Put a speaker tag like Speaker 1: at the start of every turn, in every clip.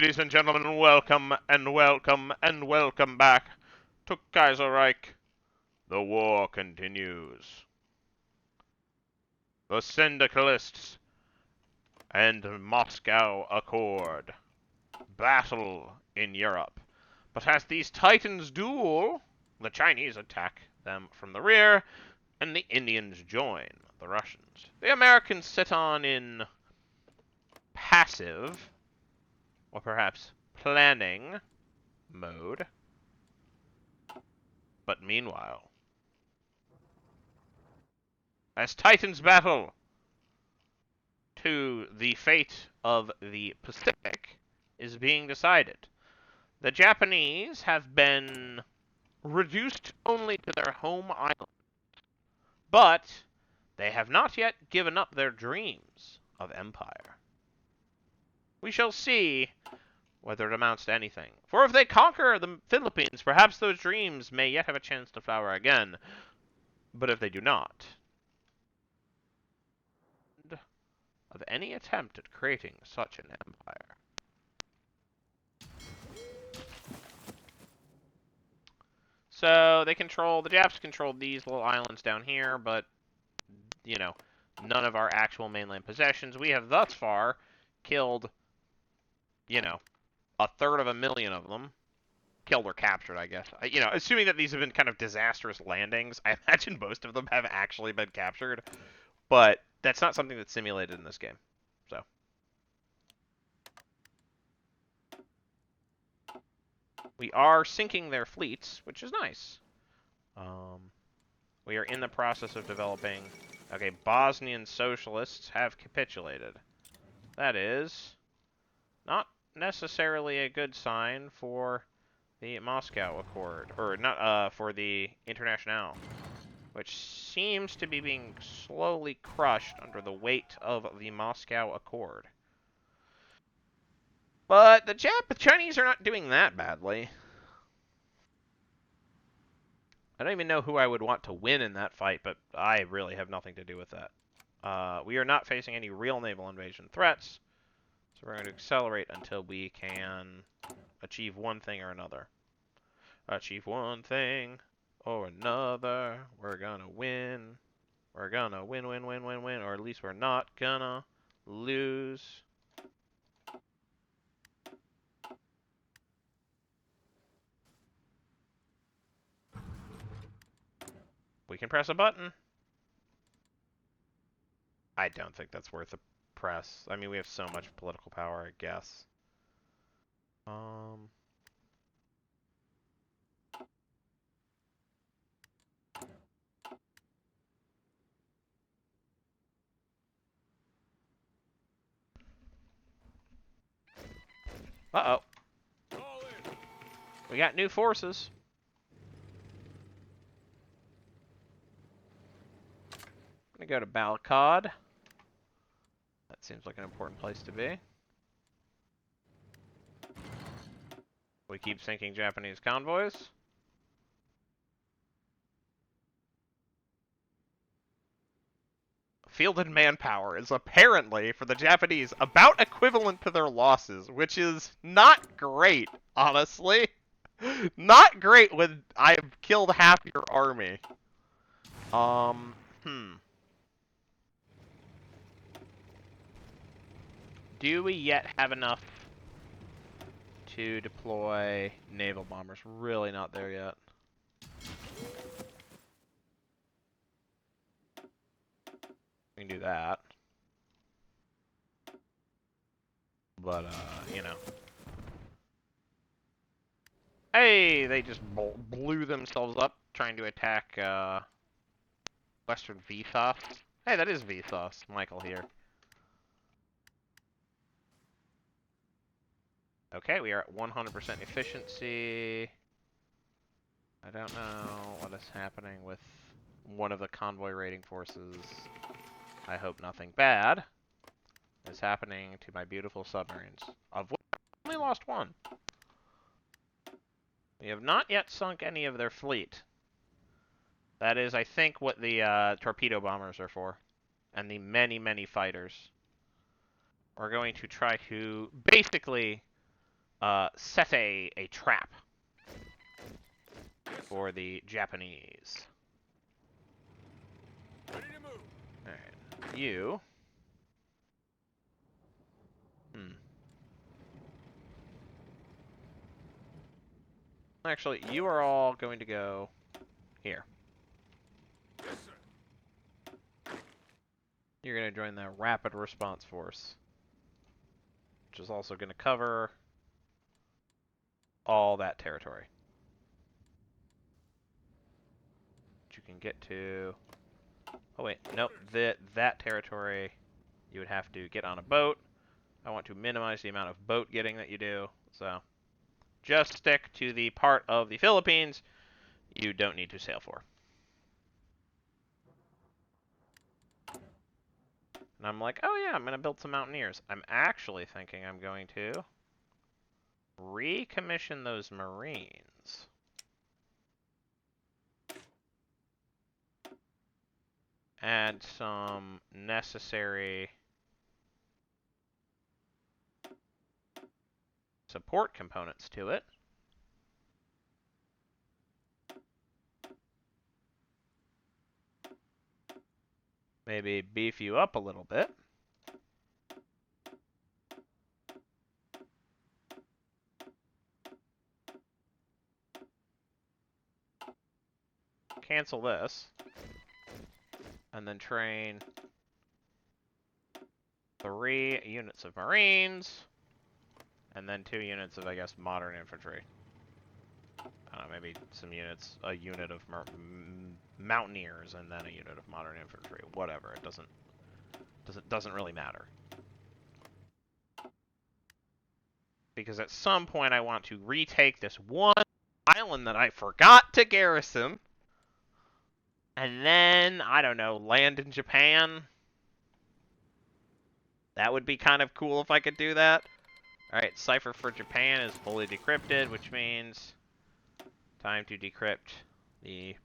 Speaker 1: Ladies and gentlemen, welcome and welcome and welcome back to Kaiserreich. The war continues. The Syndicalists and Moscow Accord. Battle in Europe. But as these titans duel, the Chinese attack them from the rear, and the Indians join the Russians. The Americans sit on in passive, or perhaps planning mode. But meanwhile, as Titans battle to the fate of the Pacific is being decided, the Japanese have been reduced only to their home island, but they have not yet given up their dreams of empire. We shall see whether it amounts to anything. For if they conquer the Philippines, perhaps those dreams may yet have a chance to flower again. But if they do not, of any attempt at creating such an empire. So they control, the Japs control these little islands down here, but, you know, none of our actual mainland possessions. We have thus far killed, you know, 1/3 of them. Killed or captured, I guess. You know, assuming that these have been kind of disastrous landings, I imagine most of them have actually been captured. But that's not something that's simulated in this game. So. We are sinking their fleets, which is nice. We are in the process of developing... Okay, Bosnian socialists have capitulated. That is not necessarily a good sign for the Moscow Accord. Or, not, for the Internationale, which seems to be being slowly crushed under the weight of the Moscow Accord. But the Chinese are not doing that badly. I don't even know who I would want to win in that fight, but I really have nothing to do with that. We are not facing any real naval invasion threats, so we're going to accelerate until we can achieve one thing or another. Achieve one thing or another. We're gonna win. We're gonna win, or at least we're not gonna lose. We can press a button. I don't think that's worth a press. I mean, we have so much political power, I guess. Uh-oh. We got new forces. I'm gonna go to Balakad. That seems like an important place to be. We keep sinking Japanese convoys. Fielded manpower is apparently, for the Japanese, about equivalent to their losses, which is not great, honestly. Not great when I've killed half your army. Do we yet have enough to deploy naval bombers? Really not there yet. We can do that. But, you know. Hey, they just blew themselves up trying to attack, Western Vsauce. Hey, that is Vsauce. Michael here. Okay, we are at 100% efficiency. I don't know what is happening with one of the convoy raiding forces. I hope nothing bad is happening to my beautiful submarines, of which I only lost one. We have not yet sunk any of their fleet. That is, I think, what the torpedo bombers are for, and the many, many fighters. We're going to try to basically set a trap for the Japanese.
Speaker 2: Ready to move.
Speaker 1: Alright. You. Actually, you are all going to go here.
Speaker 2: Yes, sir.
Speaker 1: You're going to join the Rapid Response Force, which is also going to cover all that territory. You can get to... Oh, wait. Nope. That territory, you would have to get on a boat. I want to minimize the amount of boat getting that you do, so just stick to the part of the Philippines you don't need to sail for. And I'm like, oh yeah, I'm going to build some mountaineers. I'm actually thinking I'm going to recommission those Marines. Add some necessary support components to it. Maybe beef you up a little bit. Cancel this. And then train 3 units of Marines. And then 2 units of, I guess, modern infantry. I don't know, maybe some units, a unit of mountaineers, and then a unit of modern infantry. Whatever, it doesn't really matter. Because at some point I want to retake this one island that I forgot to garrison. And then, I don't know, land in Japan. That would be kind of cool if I could do that. Alright, cipher for Japan is fully decrypted, which means time to decrypt the...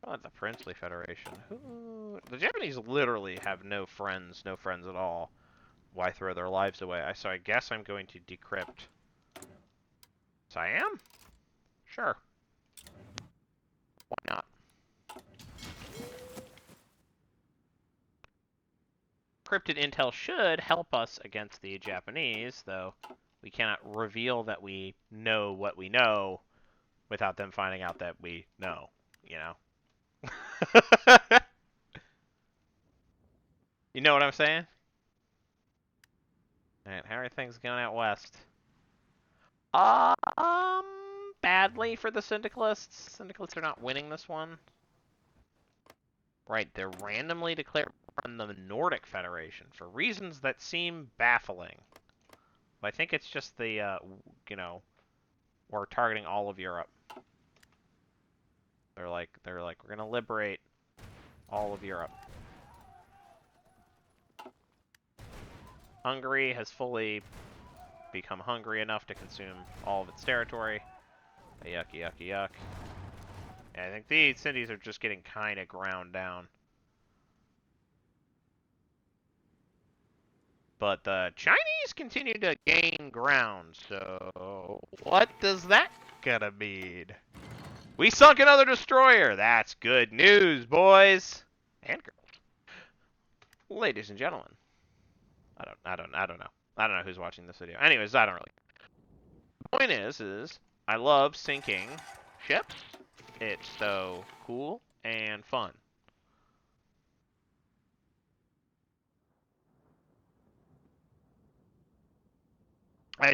Speaker 1: Oh, the Princely Federation. The Japanese literally have no friends at all. Why throw their lives away? So I guess I'm going to decrypt Siam? Sure. Why not? Encrypted intel should help us against the Japanese, though we cannot reveal that we know what we know without them finding out that we know, you know? You know what I'm saying? Alright, how are things going out west? Badly for the Syndicalists. Syndicalists are not winning this one. Right, they're randomly declared on the Nordic Federation for reasons that seem baffling. But I think it's just the, you know, we're targeting all of Europe. They're like, we're gonna liberate all of Europe. Hungary has fully become hungry enough to consume all of its territory. Yuck, yuck, yuck. Yeah, I think these cities are just getting kind of ground down. But the Chinese continue to gain ground, so what does that gonna mean? We sunk another destroyer! That's good news, boys! And girls. Ladies and gentlemen. I don't know. I don't know who's watching this video. Anyways, I don't really. The point is I love sinking ships. It's so cool and fun.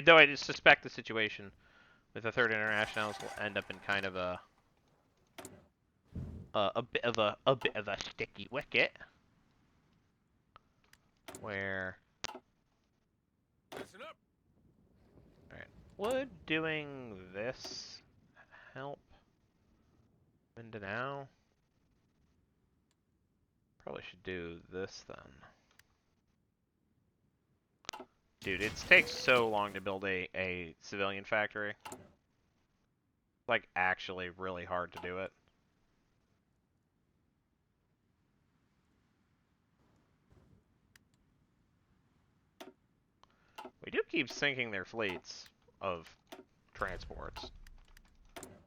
Speaker 1: Though I just suspect the situation with the Third Internationals will end up in kind of a bit of a sticky wicket, where.
Speaker 2: Listen up.
Speaker 1: All right, would doing this help Mindanao? Probably should do this then. Dude, it takes so long to build a civilian factory. It's like actually really hard to do it. We do keep sinking their fleets of transports.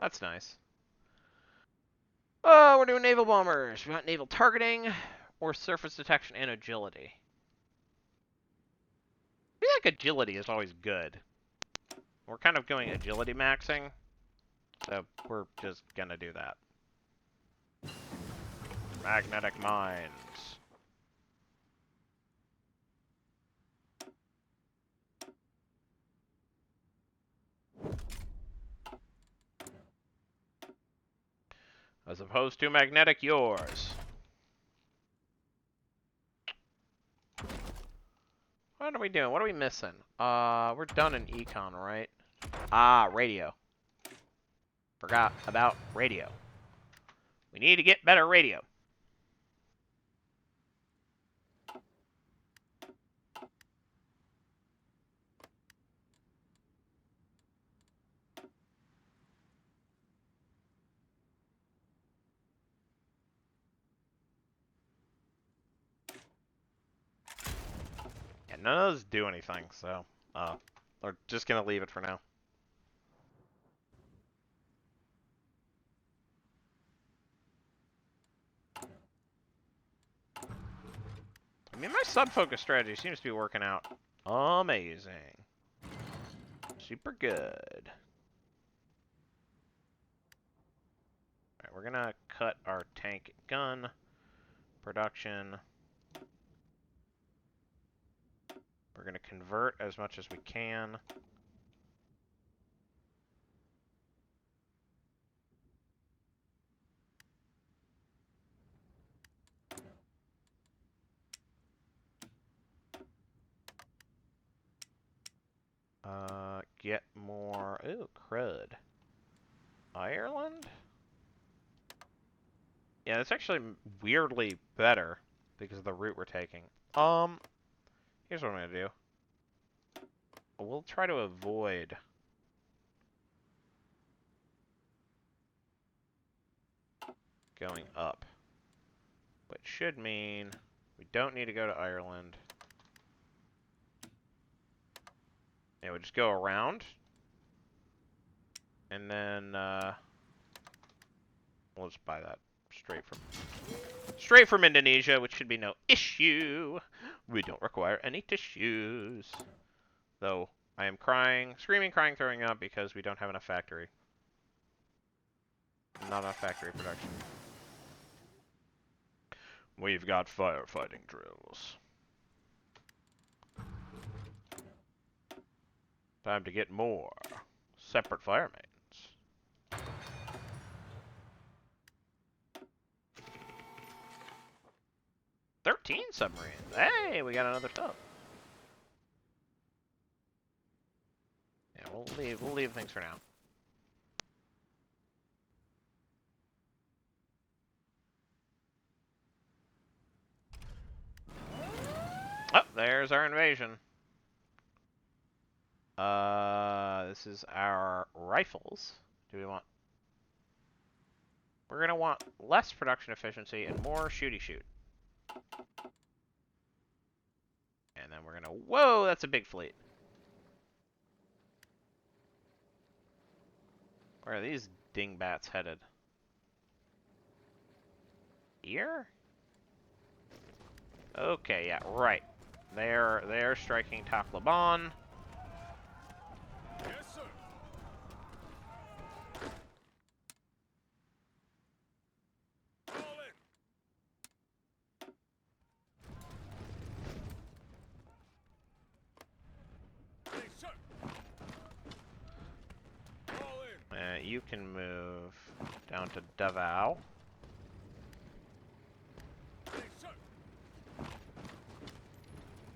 Speaker 1: That's nice. Oh, we're doing naval bombers. We want naval targeting or surface detection and agility. I feel like agility is always good. We're kind of going agility maxing, so we're just gonna do that. Magnetic mines. As opposed to magnetic yours. What are we doing? What are we missing? We're done in econ, right? Ah, radio. Forgot about radio. We need to get better radio. Yeah, none of those do anything, so we're just gonna leave it for now. I mean, my sub-focus strategy seems to be working out amazing. Super good. Alright, we're gonna cut our tank gun production. We're gonna convert as much as we can. Get more... Ooh, crud. Ireland? Yeah, that's actually weirdly better because of the route we're taking. Here's what I'm gonna do. We'll try to avoid... going up. Which should mean we don't need to go to Ireland. Yeah, we just go around. And then, we'll just buy that straight from Indonesia, which should be no issue. We don't require any tissues. Though, I am crying, screaming, crying, throwing up because we don't have enough factory. Not enough factory production. We've got firefighting drills. Time to get more separate fire mains. 13 submarines. Hey, we got another sub. Yeah, we'll leave things for now. Oh, there's our invasion. This is our rifles. Do we want... We're gonna want less production efficiency and more shooty shoot. And then we're gonna... Whoa, that's a big fleet. Where are these dingbats headed? Here? Okay, yeah, right. They're striking Tacloban.
Speaker 2: Yes, sir. All in. Yes, sir. All in.
Speaker 1: You can move down to Davao.
Speaker 2: Yes, sir.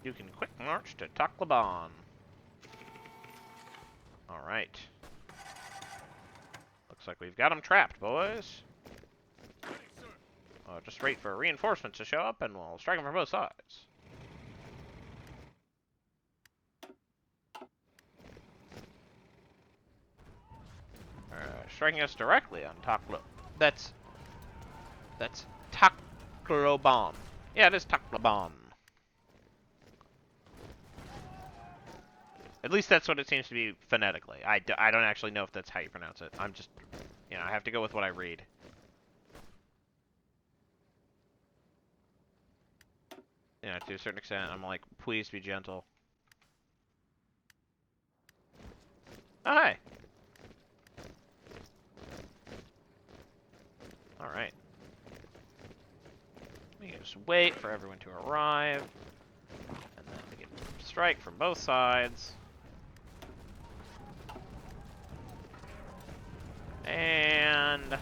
Speaker 1: You can quick march to Tacloban. Alright. Looks like we've got them trapped, boys.
Speaker 2: Ready, sir.
Speaker 1: Just wait for reinforcements to show up and we'll strike them from both sides. Striking us directly on Taclo. That's Tacloban. Yeah, it is Tacloban. At least that's what it seems to be phonetically. I don't actually know if that's how you pronounce it. I'm just, you know, I have to go with what I read. You know, to a certain extent, I'm like, please be gentle. Oh, hey. Alright. We can just wait for everyone to arrive. And then we can strike from both sides. And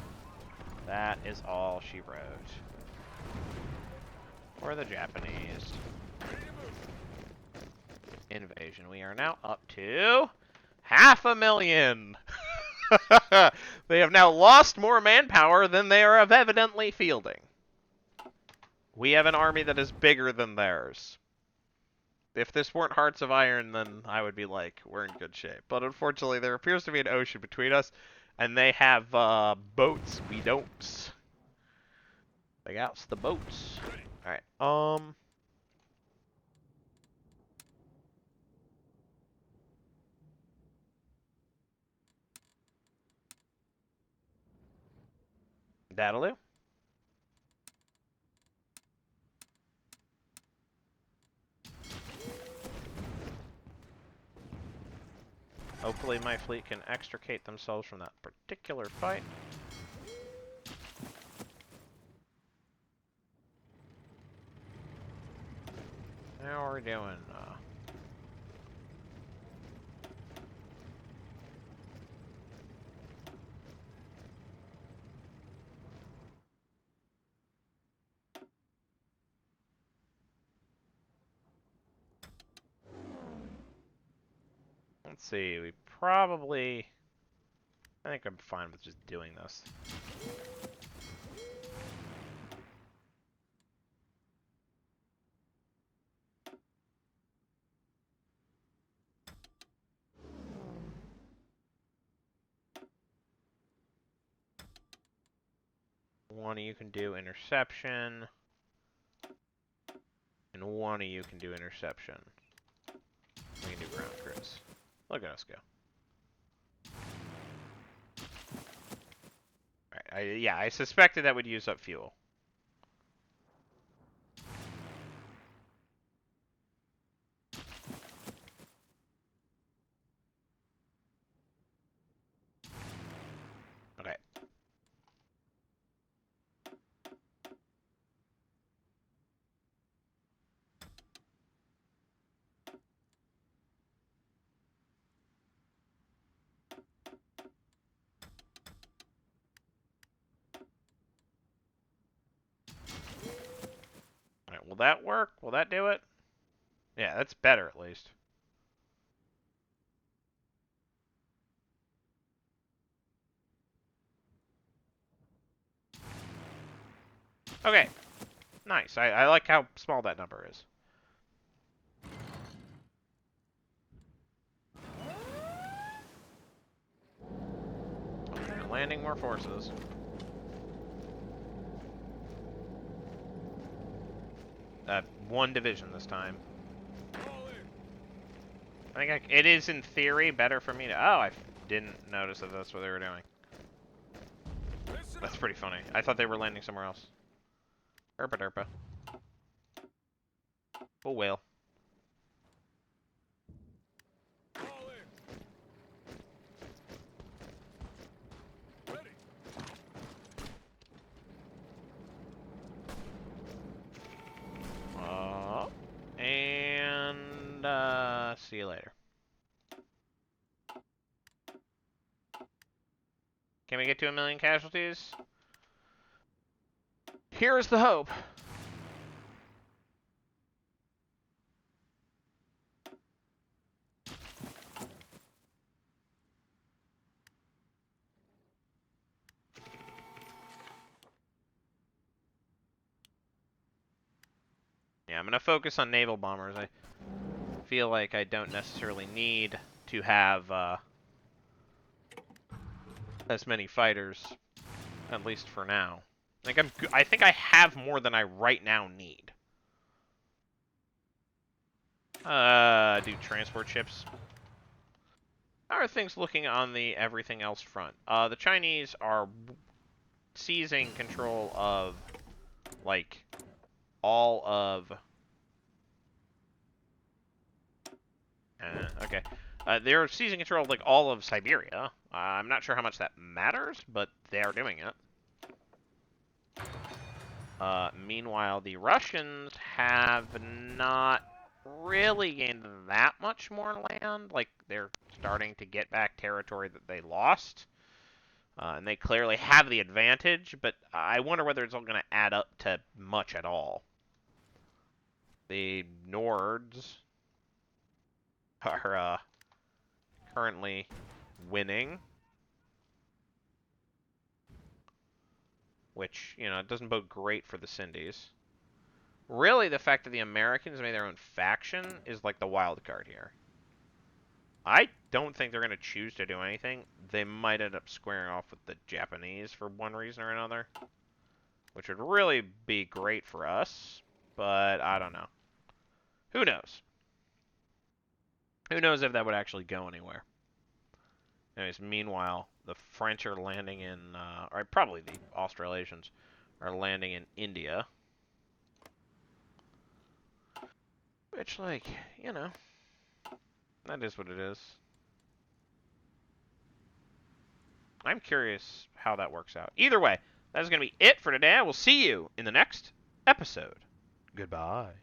Speaker 1: that is all she wrote. For the Japanese invasion. We are now up to 500,000! They have now lost more manpower than they are evidently fielding. We have an army that is bigger than theirs. If this weren't Hearts of Iron, then I would be like, we're in good shape. But unfortunately, there appears to be an ocean between us, and they have boats. We don't. They got the boats. Alright, that'll do. Hopefully my fleet can extricate themselves from that particular fight. How are we doing? Let's see, we probably... I think I'm fine with just doing this. One of you can do interception. And one of you can do interception. We can do ground crews. Look at us go. Alright, yeah, I suspected that would use up fuel. Okay. Alright, will that work? Will that do it? Yeah, that's better at least. Okay. Nice. I like how small that number is. Okay, landing more forces. One division this time. I think it is, in theory, better for me to... Oh, I didn't notice that that's what they were doing. That's pretty funny. I thought they were landing somewhere else. Derpa derpa. Oh, whale. And see you later. Can we get to 1 million casualties? Here's the hope. Yeah, I'm gonna focus on naval bombers. I feel like I don't necessarily need to have as many fighters, at least for now. I think I have more than I right now need. Do transport ships. are things looking on the everything else front? The Chinese are seizing control of, like, all of... okay. They're seizing control of, like, all of Siberia. I'm not sure how much that matters, but they are doing it. Meanwhile, the Russians have not really gained that much more land. Like, they're starting to get back territory that they lost. And they clearly have the advantage, but I wonder whether it's all going to add up to much at all. The Nords are currently winning, which, you know, it doesn't bode great for the Sindhis. Really, the fact that the Americans made their own faction is like the wild card here. I don't think they're going to choose to do anything. They might end up squaring off with the Japanese for one reason or another, which would really be great for us, but I don't know. Who knows? Who knows if that would actually go anywhere? Anyways, meanwhile, the French are landing in, or probably the Australasians are landing in India. Which, like, you know, that is what it is. I'm curious how that works out. Either way, that is going to be it for today. I will see you in the next episode. Goodbye.